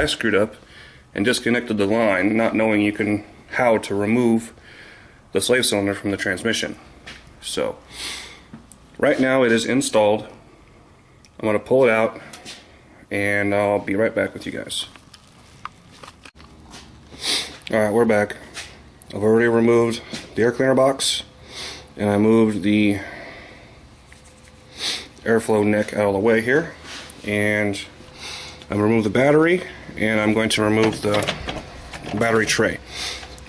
screwed up and disconnected the line, not knowing how to remove the slave cylinder from the transmission. So right now it is installed. I'm going to pull it out and I'll be right back with you guys. Alright, we're back. I've already removed the air cleaner box and I moved the airflow neck out of the way here, and I'm going to remove the battery, and I'm going to remove the battery tray.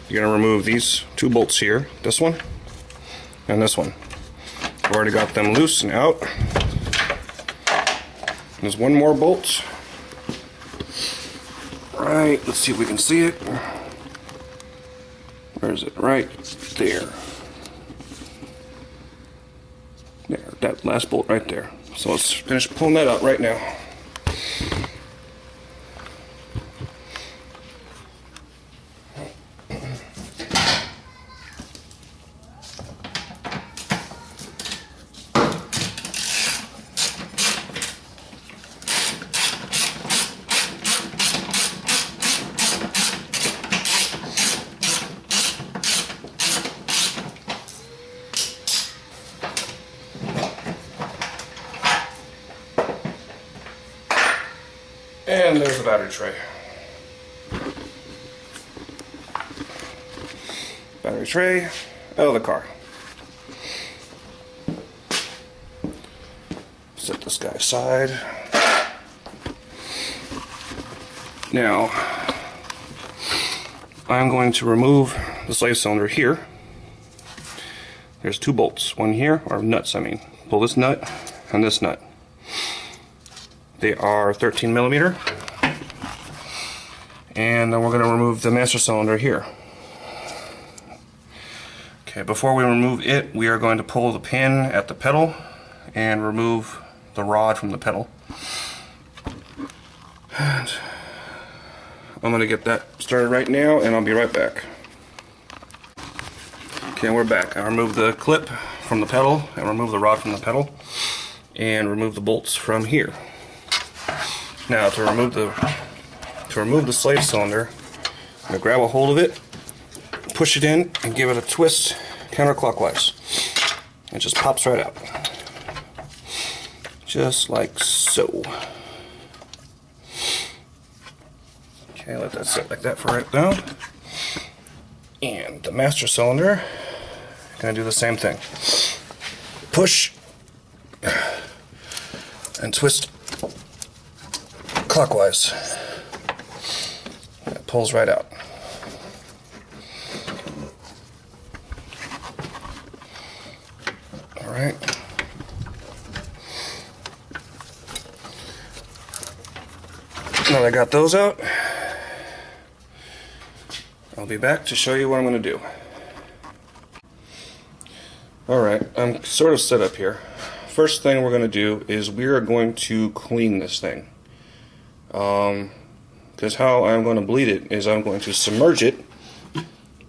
You're going to remove these two bolts here, this one and this one. I've already got them loose and out. There's one more bolt. Right, let's see if we can see it. Where is it? Right there. There, that last bolt right there. So let's finish pulling that out right now. And there's the battery tray. Battery tray out of the car. Set this guy aside. Now, I'm going to remove the slave cylinder here. There's two bolts, one here, or nuts I mean. Pull this nut and this nut. They are 13 millimeter, and then we're going to remove the master cylinder here. Okay, before we remove it, we are going to pull the pin at the pedal and remove the rod from the pedal. And I'm going to get that started right now, and I'll be right back. Okay, we're back. I removed the clip from the pedal and remove the rod from the pedal and remove the bolts from here. Now to remove the slave cylinder, I'm going to grab a hold of it, push it in, and give it a twist counterclockwise. It just pops right out. Just like so. Okay, let that sit like that for right now. And the master cylinder, going to do the same thing. Push and twist clockwise. It pulls right out. Alright. Now that I got those out, I'll be back to show you what I'm going to do. Alright, I'm sort of set up here. First thing we're going to do is we are going to clean this thing. Because how I'm going to bleed it is I'm going to submerge it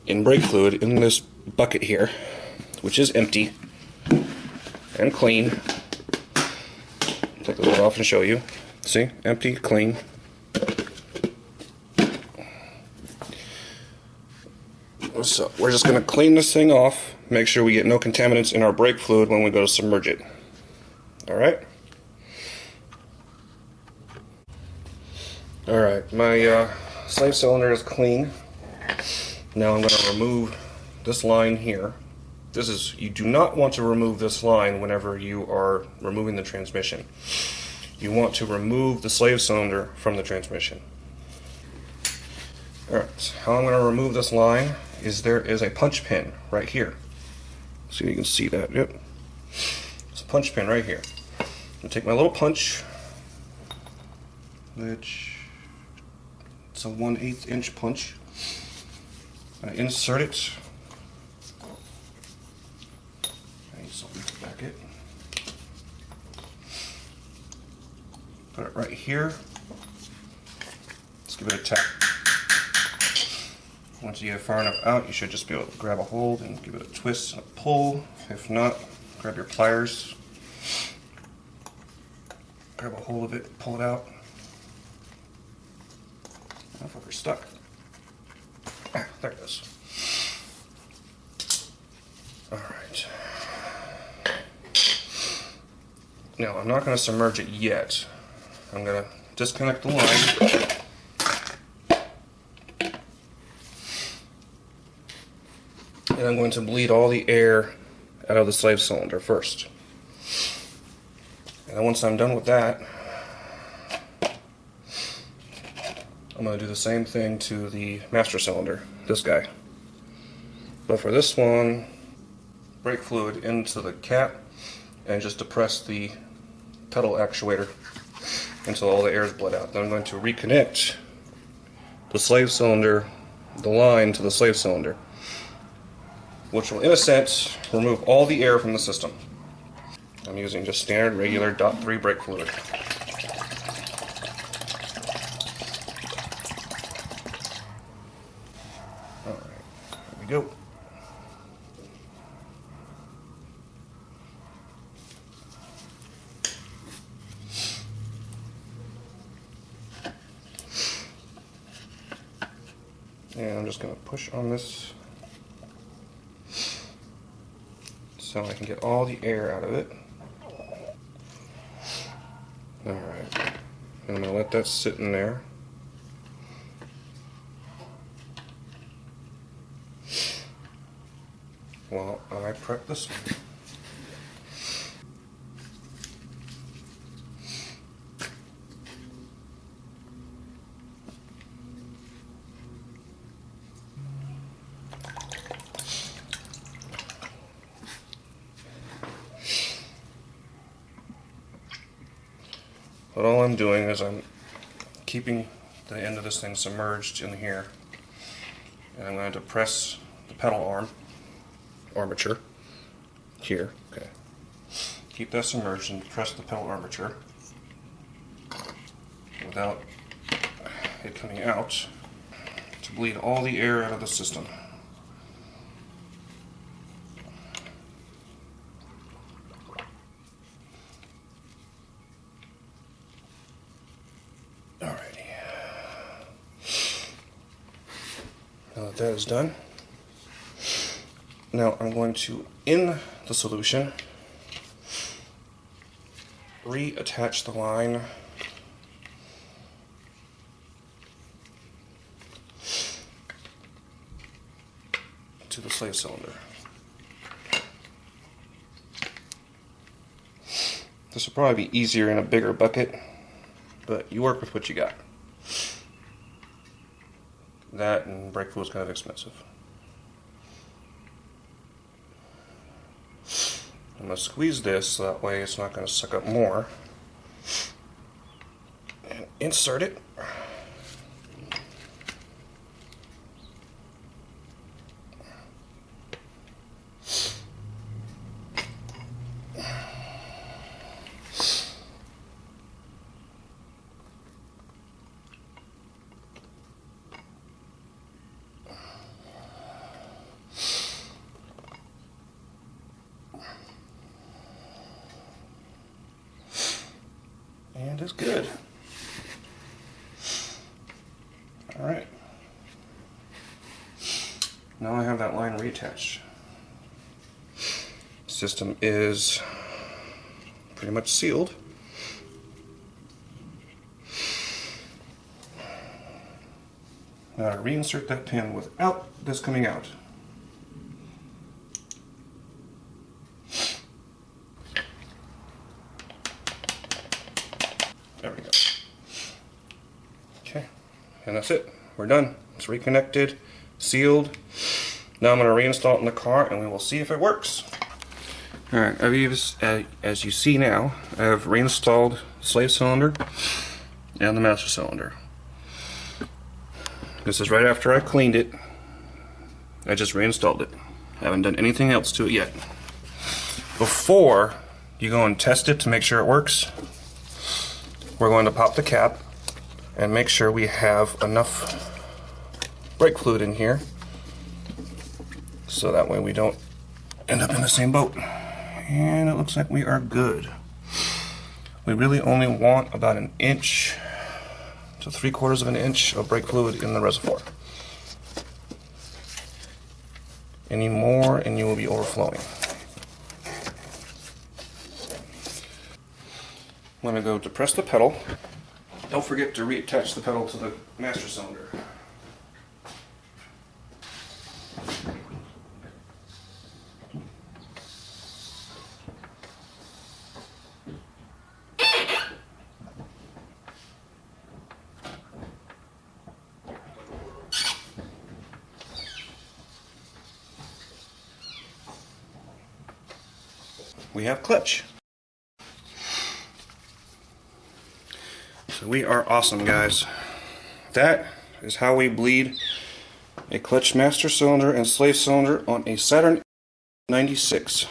in brake fluid in this bucket here, which is empty and clean. Take the lid off and show you. See? Empty, clean. So we're just going to clean this thing off, make sure we get no contaminants in our brake fluid when we go to submerge it. Alright? Alright, my slave cylinder is clean. Now I'm going to remove this line here. You do not want to remove this line whenever you are removing the transmission. You want to remove the slave cylinder from the transmission. Alright, so how I'm going to remove this line is there is a punch pin right here. See if you can see that. Yep. It's a punch pin right here. I'm going to take my little punch, which it's a 1/8 inch punch. I insert it. I need something to back it. Put it right here. Let's give it a tap. Once you get far enough out, you should just be able to grab a hold and give it a twist and a pull. If not, grab your pliers, grab a hold of it, pull it out. That fucker's stuck. Ah, there it is. Alright. Now, I'm not going to submerge it yet. I'm going to disconnect the line. And I'm going to bleed all the air out of the slave cylinder first. And then once I'm done with that, I'm going to do the same thing to the master cylinder, this guy. But for this one, brake fluid into the cap and just depress the pedal actuator until all the air is bled out. Then I'm going to reconnect the slave cylinder, the line to the slave cylinder, which will in a sense remove all the air from the system. I'm using just standard regular .3 brake fluid. Alright, here we go. And I'm just going to push on this so I can get all the air out of it. Alright, and I'm going to let that sit in there. While I prep this one. But all I'm doing is I'm keeping the end of this thing submerged in here, and I'm going to depress the pedal armature here. Okay. Keep that submerged and press the pedal armature without it coming out to bleed all the air out of the system. Alrighty. Now that that is done, now I'm going to, in the solution, reattach the line to the slave cylinder. This will probably be easier in a bigger bucket, but you work with what you got. That and brake fluid is kind of expensive. I'm going to squeeze this so that way it's not going to suck up more. And insert it. And it's good. Alright. Now I have that line reattached. System is pretty much sealed. Now I reinsert that pin without this coming out. There we go. Okay, and that's it. We're done. It's reconnected, sealed. Now I'm going to reinstall it in the car and we will see if it works. Alright, as you see now, I have reinstalled the slave cylinder and the master cylinder. This is right after I cleaned it. I just reinstalled it. I haven't done anything else to it yet. Before you go and test it to make sure it works, we're going to pop the cap and make sure we have enough brake fluid in here so that way we don't end up in the same boat. And it looks like we are good. We really only want about 1 inch to 3/4 of an inch of brake fluid in the reservoir. Any more and you will be overflowing. I'm going to go depress the pedal. Don't forget to reattach the pedal to the master cylinder. We have clutch. So we are awesome, guys. That is how we bleed a clutch master cylinder and slave cylinder on a Saturn 96.